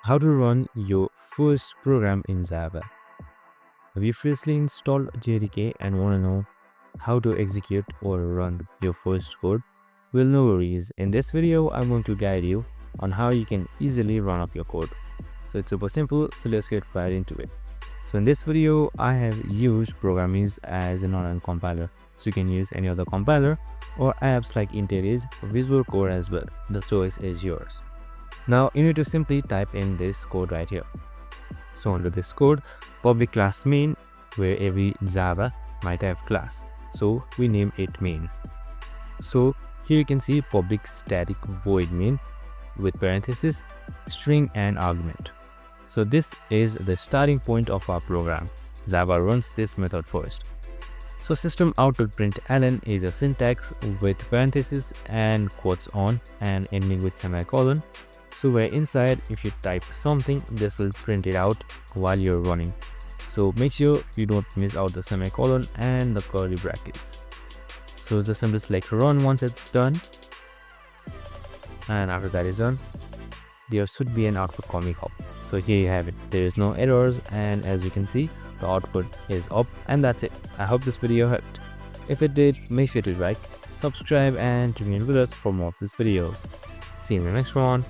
How to run your first program in Java. Have you freshly installed JDK and want to know how to execute or run your first code? Well, no worries. In this video, I'm going to guide you on how you can easily run up your code. So it's super simple, so let's get right into it. So in this video, I have used Programmers as an online compiler. So you can use any other compiler or apps like IntelliJ, Visual Code as well. The choice is yours. Now you need to simply type in this code right here. So under this code, public class main, where every Java might have class. So we name it main. So here you can see public static void main with parenthesis, string and argument. So this is the starting point of our program. Java runs this method first. So system out to println is a syntax with parenthesis and quotes on and ending with semicolon. So where inside, if you type something, this will print it out while you're running. So make sure you don't miss out the semicolon and the curly brackets. So just simply select run once it's done. And after that is done, there should be an output coming up. So here you have it. There is no errors, and as you can see, the output is up, and that's it. I hope this video helped. If it did, make sure to like, subscribe and tune in with us for more of these videos. See you in the next one.